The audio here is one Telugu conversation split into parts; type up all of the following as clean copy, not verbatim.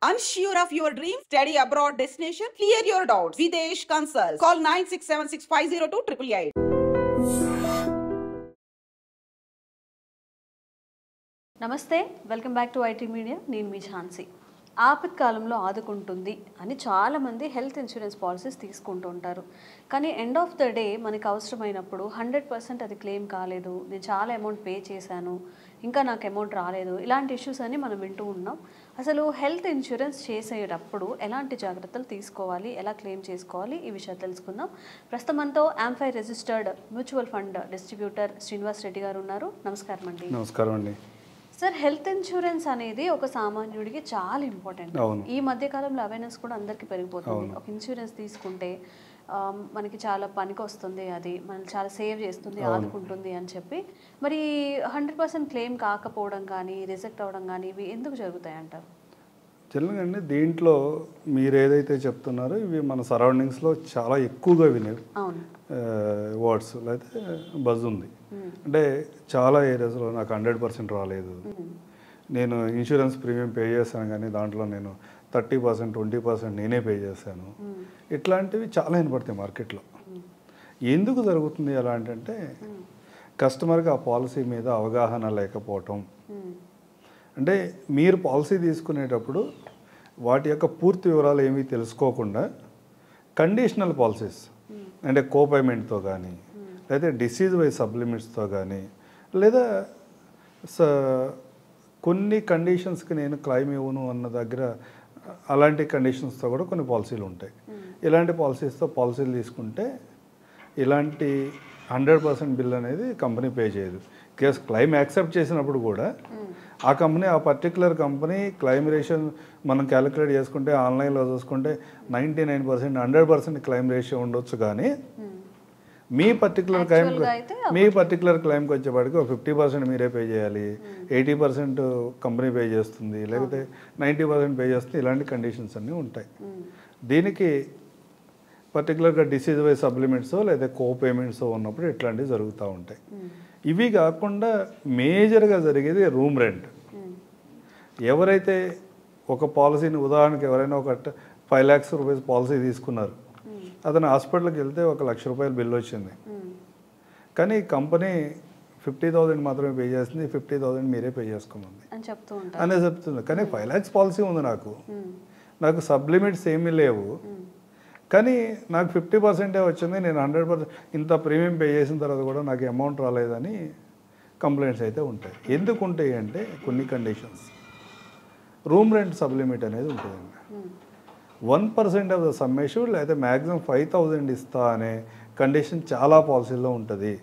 Unsure of your dream? Study abroad destination? Clear your doubts. Videsh Consult. Call 9676502888. నమస్తే, welcome back to IT media. నేను మీ ఝాన్సీ. ఆపత్కాలంలో ఆదుకుంటుంది అని చాలామంది హెల్త్ ఇన్సూరెన్స్ పాలసీస్ తీసుకుంటూ ఉంటారు. కానీ ఎండ్ ఆఫ్ ద డే మనకు అవసరమైనప్పుడు 100% అది క్లెయిమ్ కాలేదు, నేను చాలా అమౌంట్ పే చేశాను, ఇంకా నాకు అమౌంట్ రాలేదు, ఇలాంటి ఇష్యూస్ అన్ని మనం వింటూ ఉన్నాం. అసలు హెల్త్ ఇన్సూరెన్స్ చేసేటప్పుడు ఎలాంటి జాగ్రత్తలు తీసుకోవాలి, ఎలా క్లెయిమ్ చేసుకోవాలి, ఈ విషయాలు తెలుసుకుందాం. ప్రస్తుతం మనతో AMFI registered mutual fund distributor Srinivas Reddy గారు ఉన్నారు. నమస్కారం అండి. నమస్కారం అండి. సార్, హెల్త్ ఇన్సూరెన్స్ అనేది ఒక సామాన్యుడికి చాలా ఇంపార్టెంట్. ఈ మధ్య కాలంలో అవేర్నెస్ కూడా అందరికీ పెరిగిపోతుంది. ఒక ఇన్సూరెన్స్ తీసుకుంటే మనకి చాలా పనికి వస్తుంది, అది మనల్ని చాలా సేవ్ చేస్తుంది, ఆదుకుంటుంది అని చెప్పి. మరి 100% క్లెయిమ్ కాకపోవడం కానీ, రిజెక్ట్ అవ్వడం కానీ ఇవి ఎందుకు జరుగుతాయి అంటారు? జనరల్గా అండి, దీంట్లో మీరు ఏదైతే చెప్తున్నారో ఇవి మన సరౌండింగ్స్లో చాలా ఎక్కువగా వినేవి వర్డ్స్, లేకపోతే బజ్ ఉంది. అంటే చాలా ఏరియాస్లో నాకు 100% రాలేదు, నేను ఇన్సూరెన్స్ ప్రీమియం పే చేశాను కానీ దాంట్లో నేను 30%, 20% నేనే పే చేశాను, ఇట్లాంటివి చాలా వినపడతాయి మార్కెట్లో. ఎందుకు జరుగుతుంది అలా అంటే కస్టమర్కి ఆ పాలసీ మీద అవగాహన లేకపోవటం. అంటే మీరు పాలసీ తీసుకునేటప్పుడు వాటి యొక్క పూర్తి వివరాలు ఏమీ తెలుసుకోకుండా కండిషనల్ పాలసీస్ అంటే కోపేమెంట్తో కానీ, లేదా డిసీజ్ వైజ్ సప్లిమెంట్స్తో కానీ, లేదా కొన్ని కండిషన్స్కి నేను క్లెయిమ్ ఇవ్వను అన్న దగ్గర అలాంటి కండిషన్స్తో కూడా కొన్ని పాలసీలు ఉంటాయి. ఇలాంటి పాలసీలు తీసుకుంటే ఇలాంటి 100% బిల్ అనేది కంపెనీ పే చేయదు. కేసు క్లెయిమ్ యాక్సెప్ట్ చేసినప్పుడు కూడా ఆ కంపెనీ, ఆ పర్టికులర్ కంపెనీ క్లెయిమ్ రేషియో మనం క్యాలిక్యులేట్ చేసుకుంటే ఆన్లైన్లో చూసుకుంటే 99%, 100% క్లెయిమ్ రేషియో ఉండొచ్చు. కానీ మీ పర్టికులర్ క్లెయిమ్కి వచ్చేపాటికి 50% మీరే పే చేయాలి, 80% కంపెనీ పే చేస్తుంది, లేకపోతే 90% పే చేస్తుంది. ఇలాంటి కండిషన్స్ అన్నీ ఉంటాయి. దీనికి పర్టికులర్గా డిసీజ్ వైజ్ సప్లిమెంట్స్ లేదా కో పేమెంట్స్ ఉన్నప్పుడు ఇట్లాంటివి జరుగుతూ ఉంటాయి. ఇవి కాకుండా మేజర్గా జరిగేది రూమ్ రెంట్. ఎవరైతే ఒక పాలసీని, ఉదాహరణకి ఎవరైనా ఒక 5 lakhs రూపీస్ పాలసీ తీసుకున్నారు, అతను హాస్పిటల్కి వెళ్తే 1 లక్ష రూపాయలు బిల్లు వచ్చింది, కానీ కంపెనీ 50,000 మాత్రమే పే చేస్తుంది, 50,000 మీరే పే చేసుకోమంది అనే చెప్తుంది. కానీ 5 lakhs పాలసీ ఉంది, నాకు సప్లిమెంట్స్ ఏమీ లేవు, కానీ నాకు 50% వచ్చింది, నేను 100% ఇంత ప్రీమియం పే చేసిన తర్వాత కూడా నాకు అమౌంట్ రాలేదని కంప్లైంట్స్ అయితే ఉంటాయి. ఎందుకు ఉంటాయి అంటే కొన్ని కండిషన్స్. రూమ్ రెంట్ సబ్లిమిట్ అనేది ఉంటుందండి. 1% ఆఫ్ ద సమ్మేషన్, లేదా మ్యాక్సిమం 5,000 ఇస్తా అనే కండిషన్ చాలా పాలసీల్లో ఉంటుంది.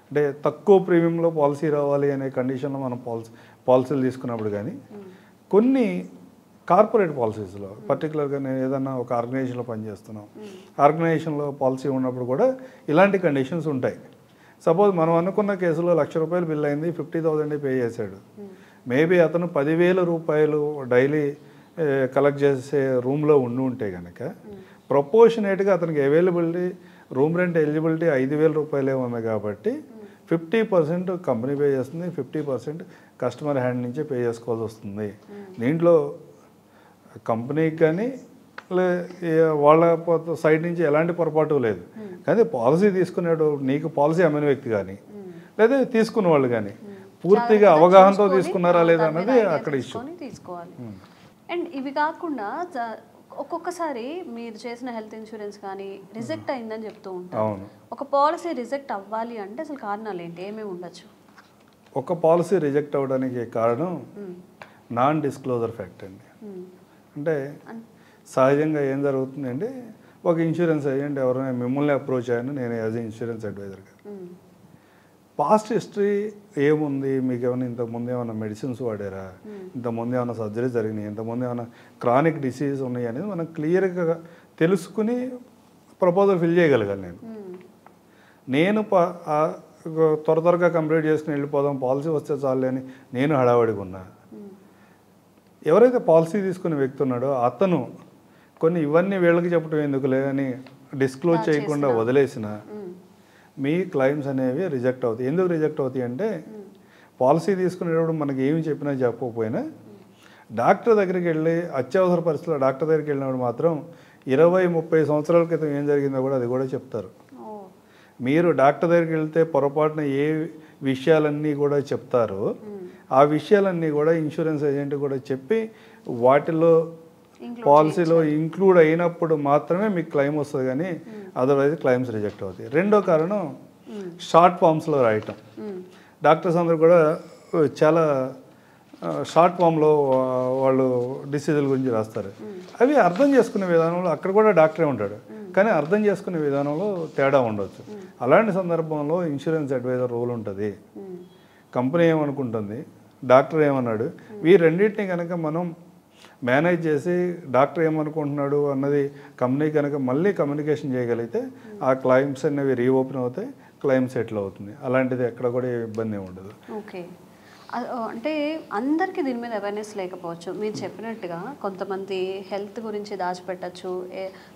అంటే తక్కువ ప్రీమియంలో పాలసీ రావాలి అనే కండిషన్లో మనం పాలసీలు తీసుకున్నప్పుడు, కానీ కొన్ని కార్పొరేట్ పాలసీస్లో, పర్టికులర్గా నేను ఏదన్నా ఒక ఆర్గనైజేషన్లో పనిచేస్తున్నాం, ఆర్గనైజేషన్లో పాలసీ ఉన్నప్పుడు కూడా ఇలాంటి కండిషన్స్ ఉంటాయి. సపోజ్ మనం అనుకున్న కేసులో 1 లక్ష రూపాయలు బిల్ అయింది, 50,000 పే చేశాడు. మేబీ అతను 10,000 రూపాయలు డైలీ కలెక్ట్ చేసే రూమ్లో ఉంటే కనుక ప్రపోర్షనేట్గా అతనికి అవైలబిలిటీ, రూమ్ రెంట్ ఎలిజిబిలిటీ 5,000 రూపాయలే ఉంది కాబట్టి 50% కంపెనీ పే చేస్తుంది, 50% కస్టమర్ హ్యాండ్ నుంచే పే చేసుకోవాల్సి వస్తుంది. దీంట్లో కంపెనీకి కానీ వాళ్ళ సైడ్ నుంచి ఎలాంటి పొరపాటు లేదు. కానీ పాలసీ తీసుకునేటప్పుడు నీకు పాలసీ అమ్మిన వ్యక్తి కానీ, లేదా తీసుకున్న వాళ్ళు కానీ పూర్తిగా అవగాహనతో తీసుకున్నారా లేదా అన్నది అక్కడ ఇష్యూ తీసుకోవాలి. అండ్ ఇవి కాకుండా ఒక్కొక్కసారి మీరు చేసిన హెల్త్ ఇన్సూరెన్స్ కానీ రిజెక్ట్ అయిందని చెప్తూ ఉంటారు. ఒక పాలసీ రిజెక్ట్ అవ్వాలి అంటే అసలు కారణాలు ఏంటి, ఏమేమి ఉండొచ్చు? ఒక పాలసీ రిజెక్ట్ అవ్వడానికి కారణం నాన్ డిస్క్లోజర్ ఫ్యాక్ట్ అండి. అంటే సహజంగా ఏం జరుగుతుందంటే, ఒక ఇన్సూరెన్స్ ఏజెంట్ ఎవరైనా మిమ్మల్ని అప్రోచ్ అయ్యాను నేను యాజ్ ఏ ఇన్సూరెన్స్ అడ్వైజర్గా, పాస్ట్ హిస్టరీ ఏముంది, మీకు ఏమైనా ఇంతకుముందు ఏమైనా మెడిసిన్స్ వాడారా, ఇంతకుముందు ఏమైనా సర్జరీ జరిగినాయి, ఇంతకుముందు ఏమైనా క్రానిక్ డిసీజ్ ఉన్నాయి అనేది మనం క్లియర్గా తెలుసుకుని ప్రపోజల్ ఫిల్ చేయగలగాలి. నేను త్వరగా కంప్లీట్ చేసుకుని వెళ్ళిపోదాం, పాలసీ వస్తే చాలు అని నేను హడావడిగా ఉన్నా. ఎవరైతే పాలసీ తీసుకునే వ్యక్తి ఉన్నాడో అతను కొన్ని ఇవన్నీ వీళ్ళకి చెప్పడం ఎందుకు లేదని డిస్క్లోజ్ చేయకుండా వదిలేసిన మీ క్లెయిమ్స్ అనేవి రిజెక్ట్ అవుతాయి. ఎందుకు రిజెక్ట్ అవుతాయి అంటే పాలసీ తీసుకునేటప్పుడు మనకి ఏమి చెప్పినా చెప్పకపోయినా డాక్టర్ దగ్గరికి వెళ్ళి అత్యవసర పరిస్థితుల్లో డాక్టర్ దగ్గరికి వెళ్ళినప్పుడు మాత్రం 20-30 సంవత్సరాల క్రితం ఏం జరిగిందో కూడా అది కూడా చెప్తారు. మీరు డాక్టర్ దగ్గరికి వెళ్తే పొరపాటున ఏ విషయాలన్నీ కూడా చెప్తారో ఆ విషయాలన్నీ కూడా ఇన్సూరెన్స్ ఏజెంట్ కూడా చెప్పి వాటిలో పాలసీలో ఇంక్లూడ్ అయినప్పుడు మాత్రమే మీకు క్లెయిమ్ వస్తుంది, కానీ అదర్వైజ్ క్లెయిమ్స్ రిజెక్ట్ అవుతాయి. రెండో కారణం షార్ట్ ఫామ్స్లో రాయటం. డాక్టర్స్ అందరూ కూడా చాలా షార్ట్ ఫామ్లో వాళ్ళు డిసీజుల గురించి రాస్తారు. అవి అర్థం చేసుకునే విధానంలో అక్కడ కూడా డాక్టరే ఉంటాడు, కానీ అర్థం చేసుకునే విధానంలో తేడా ఉండవచ్చు. అలాంటి సందర్భంలో ఇన్సూరెన్స్ అడ్వైజర్ రోల్ ఉంటుంది. కంపెనీ ఏమనుకుంటుంది, డాక్టర్ ఏమన్నాడు, ఈ రెండింటిని కనుక మనం మేనేజ్ చేసి డాక్టర్ ఏమనుకుంటున్నాడు అన్నది కంపెనీ కనుక మళ్ళీ కమ్యూనికేషన్ చేయగలిగితే ఆ క్లెయిమ్స్ అనేవి రీఓపెన్ అవుతాయి, క్లెయిమ్ సెటిల్ అవుతుంది. అలాంటిది ఎక్కడ కూడా ఇబ్బంది ఏమి ఉండదు. ఓకే, అంటే అందరికీ దీని మీద అవేర్నెస్ లేకపోవచ్చు. మీరు చెప్పినట్టుగా కొంతమంది హెల్త్ గురించి దాచిపెట్టచ్చు,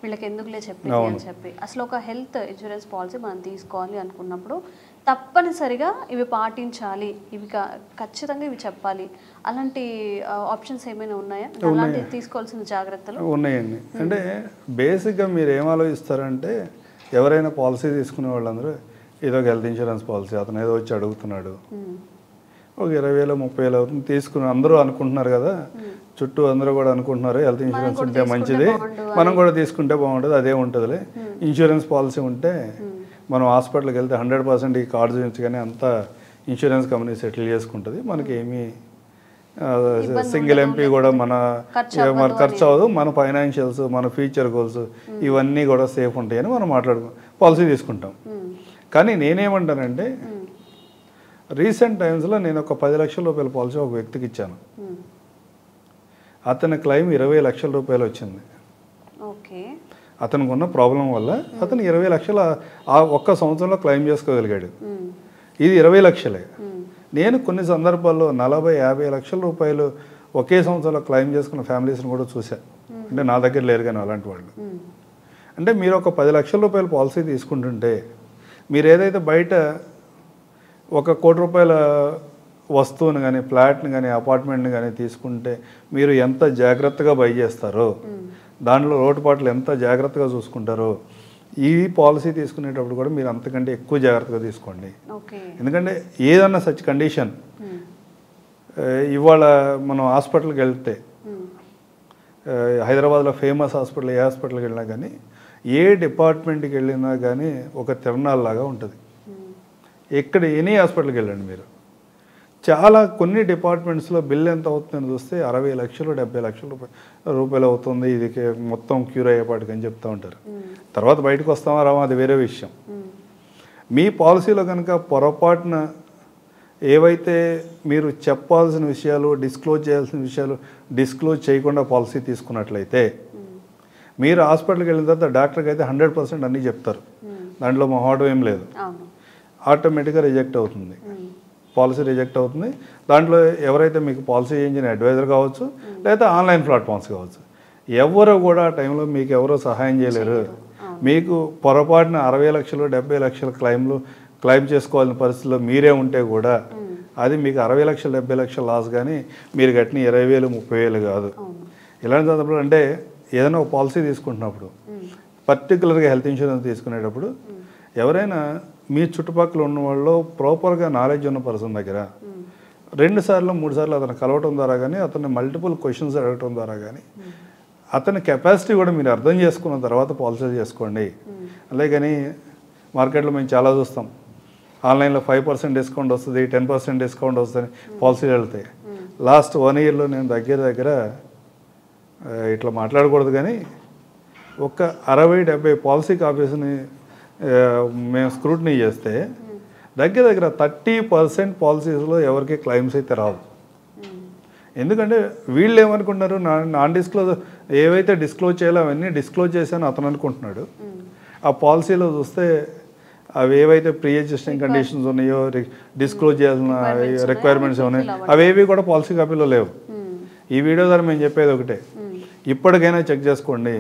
వీళ్ళకి ఎందుకులే చెప్పి అని చెప్పి. అసలు ఒక హెల్త్ ఇన్సూరెన్స్ పాలసీ మనం తీసుకోవాలి అనుకున్నప్పుడు తప్పనిసరిగా ఇవి పాటించాలి, ఇవి ఖచ్చితంగా ఇవి చెప్పాలి, అలాంటి ఆప్షన్స్ ఏమైనా ఉన్నాయా? అలాంటి తీసుకోవాల్సిన జాగ్రత్తలు ఉన్నాయండి. అంటే బేసిక్గా మీరు ఏం ఆలోచిస్తారంటే, ఎవరైనా పాలసీ తీసుకునే వాళ్ళందరూ ఏదో ఒక హెల్త్ ఇన్సూరెన్స్ పాలసీ అతను ఏదో వచ్చి అడుగుతున్నాడు, ఒక 20,000 30,000 అవుతుంది తీసుకుని అందరూ అనుకుంటున్నారు కదా, చుట్టూ అందరూ కూడా అనుకుంటున్నారు హెల్త్ ఇన్సూరెన్స్ ఉంటే మంచిది, మనం కూడా తీసుకుంటే బాగుంటుంది, అదే ఉంటుందిలే. ఇన్సూరెన్స్ పాలసీ ఉంటే మనం హాస్పిటల్కి వెళ్తే 100% ఈ కార్డు చూపించగానే అంతా ఇన్సూరెన్స్ కంపెనీ సెటిల్ చేసుకుంటుంది, మనకి ఏమీ సింగిల్ ఎంపీ కూడా మన ఖర్చు అవ్వదు, మన ఫైనాన్షియల్స్ మన ఫ్యూచర్ గోల్స్ ఇవన్నీ కూడా సేఫ్ ఉంటాయని మనం పాలసీ తీసుకుంటాం. కానీ నేనేమంటానంటే, రీసెంట్ టైమ్స్లో నేను ఒక 10 లక్షల రూపాయల పాలసీ ఒక వ్యక్తికి ఇచ్చాను. అతని క్లెయిమ్ 20 లక్షల రూపాయలు వచ్చింది. అతనికి ఉన్న ప్రాబ్లం వల్ల అతను 20 లక్షల ఆ ఒక్క సంవత్సరంలో క్లెయిమ్ చేసుకోగలిగాడు. ఇది 20 లక్షలే. నేను కొన్ని సందర్భాల్లో 40-50 లక్షల రూపాయలు ఒకే సంవత్సరంలో క్లెయిమ్ చేసుకున్న ఫ్యామిలీస్ని కూడా చూశాను. అంటే నా దగ్గర లేరు కానీ అలాంటి వాళ్ళు. అంటే మీరు ఒక 10 లక్షల రూపాయల పాలసీ తీసుకుంటుంటే, మీరు ఏదైతే బయట ఒక 1 కోటి రూపాయల వస్తువుని కానీ ఫ్లాట్ని కానీ అపార్ట్మెంట్ని కానీ తీసుకుంటే మీరు ఎంత జాగ్రత్తగా బై చేస్తారో, దాంట్లో లోటుపాట్లు ఎంత జాగ్రత్తగా చూసుకుంటారో, ఈ పాలసీ తీసుకునేటప్పుడు కూడా మీరు అంతకంటే ఎక్కువ జాగ్రత్తగా తీసుకోండి. ఎందుకంటే ఏదన్నా సచ్ కండిషన్, ఇవాళ మనం హాస్పిటల్కి వెళ్తే హైదరాబాద్లో ఫేమస్ హాస్పిటల్, ఏ హాస్పిటల్కి వెళ్ళినా కానీ ఏ డిపార్ట్మెంట్కి వెళ్ళినా కానీ ఒక తిరణాల్లాగా ఉంటుంది. ఎక్కడ ఎనీ హాస్పిటల్కి వెళ్ళండి మీరు, చాలా కొన్ని డిపార్ట్మెంట్స్లో బిల్ ఎంత అవుతుందని చూస్తే 60 లక్షలు 70 లక్షల రూపాయలు అవుతుంది, ఇది మొత్తం క్యూర్ అయ్యేపాటికి అని చెప్తూ ఉంటారు. తర్వాత బయటకు వస్తామా రావా అది వేరే విషయం. మీ పాలసీలో కనుక పొరపాటున ఏవైతే మీరు చెప్పాల్సిన విషయాలు, డిస్క్లోజ్ చేయాల్సిన విషయాలు డిస్క్లోజ్ చేయకుండా పాలసీ తీసుకున్నట్లయితే, మీరు హాస్పిటల్కి వెళ్ళిన తర్వాత డాక్టర్కి అయితే 100% అన్నీ చెప్తారు, దాంట్లో మొహమాటం ఏం లేదు, ఆటోమేటిక్గా రిజెక్ట్ అవుతుంది, పాలసీ రిజెక్ట్ అవుతుంది. దాంట్లో ఎవరైతే మీకు పాలసీ చేయించిన అడ్వైజర్ కావచ్చు, లేదా ఆన్లైన్ ప్లాట్ఫామ్స్ కావచ్చు, ఎవరు కూడా ఆ టైంలో మీకు ఎవరో సహాయం చేయలేరు. మీకు పొరపాటున 60 లక్షలు 70 లక్షల క్లెయిమ్ చేసుకోవాల్సిన పరిస్థితిలో మీరే ఉంటే కూడా అది మీకు 60 లక్షలు 70 లక్షల లాస్, కానీ మీరు కట్టిన 20,000 30,000 కాదు. ఇలాంటి సందర్భంలో అంటే ఏదైనా ఒక పాలసీ తీసుకుంటున్నప్పుడు, పర్టికులర్గా హెల్త్ ఇన్సూరెన్స్ తీసుకునేటప్పుడు ఎవరైనా మీ చుట్టుపక్కల ఉన్న వాళ్ళు ప్రాపర్గా నాలెడ్జ్ ఉన్న పర్సన్ దగ్గర 2 సార్లు 3 సార్లు అతను కలవటం ద్వారా కానీ, అతన్ని మల్టిపుల్ క్వశ్చన్స్ అడగటం ద్వారా కానీ, అతని కెపాసిటీ కూడా మీరు అర్థం చేసుకున్న తర్వాత పాలసీ చేసుకోండి. అలాగని మార్కెట్లో మేము చాలా చూస్తాం, ఆన్లైన్లో 5% డిస్కౌంట్ వస్తుంది, 10% డిస్కౌంట్ వస్తుంది, పాలసీలు వెళ్తాయి. లాస్ట్ 1 ఇయర్లో నేను దగ్గర ఇట్లా మాట్లాడకూడదు కానీ ఒక 60-70 పాలసీ కాపీస్ని మేము స్క్రూటినీ చేస్తే దగ్గర 30% పాలసీస్లో ఎవరికి క్లెయిమ్స్ అయితే రావు. ఎందుకంటే వీళ్ళు ఏమనుకుంటున్నారు, నాన్ డిస్క్లోజ్ ఏవైతే డిస్క్లోజ్ చేయాలో అవన్నీ డిస్క్లోజ్ చేశాను అతను అనుకుంటున్నాడు. ఆ పాలసీలో చూస్తే అవి ఏవైతే ప్రీ ఎగ్జిస్టింగ్ కండిషన్స్ ఉన్నాయో, డిస్క్లోజ్ చేయాల్సిన రిక్వైర్మెంట్స్ ఉన్నాయో అవేవి కూడా పాలసీ కాపీలో లేవు. ఈ వీడియో ద్వారా మేము చెప్పేది ఒకటే, ఇప్పటికైనా చెక్ చేసుకోండి.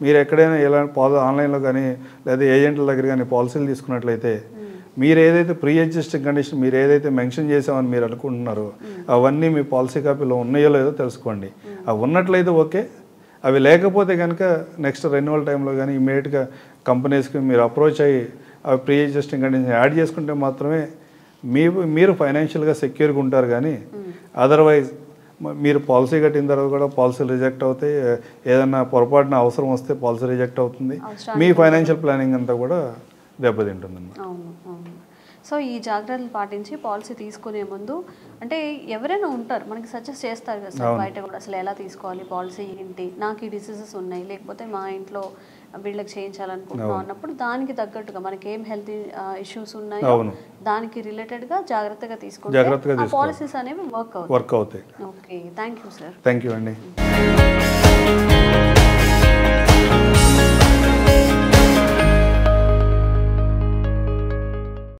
మీరు ఎక్కడైనా ఇలా ఆన్లైన్లో కానీ లేదా ఏజెంట్ల దగ్గర కానీ పాలసీలు తీసుకున్నట్లయితే మీరు ఏదైతే ప్రీ ఎగ్జిస్టింగ్ కండిషన్ మీరు ఏదైతే మెన్షన్ చేసామని మీరు అనుకుంటున్నారో అవన్నీ మీ పాలసీ కాపీలో ఉన్నాయో లేదో తెలుసుకోండి. అవి ఉన్నట్లయితే ఓకే, అవి లేకపోతే కనుక నెక్స్ట్ రెన్యువల్ టైంలో కానీ ఇమీడియట్గా కంపెనీస్కి మీరు అప్రోచ్ అయ్యి అవి ప్రీ ఎగ్జిస్టింగ్ కండిషన్ యాడ్ చేసుకుంటే మాత్రమే మీరు ఫైనాన్షియల్గా సెక్యూర్గా ఉంటారు. కానీ అదర్వైజ్ మీరు పాలసీ కట్టిన తర్వాత కూడా పాలసీలు రిజెక్ట్ అవుతాయి, ఏదన్నా పొరపాటున అవసరం వస్తే పాలసీ రిజెక్ట్ అవుతుంది, మీ ఫైనాన్షియల్ ప్లానింగ్ అంతా కూడా దెబ్బతింటుందన్నమాట. అవును అవును. సో ఈ జాగ్రత్తలు పాటించి పాలసీ తీసుకునే ముందు అంటే ఎవరైనా ఉంటారు మనకి సజెస్ట్ చేస్తారు కదా సార్ బయట కూడా అసలు ఎలా తీసుకోవాలి పాలసీ ఏంటి, నాకు ఈ డిసీజెస్ ఉన్నాయి లేకపోతే మా ఇంట్లో వీళ్ళకి చేయించాలనుకుంటున్నాం అన్నప్పుడు దానికి తగ్గట్టుగా మనకి ఏం హెల్త్ ఇష్యూస్ ఉన్నాయో దానికి రిలేటెడ్గా జాగ్రత్తగా తీసుకుంటే పాలసీస్ అనేవి వర్క్ అవుతాయి. Okay, thank you sir. Thank you అండి.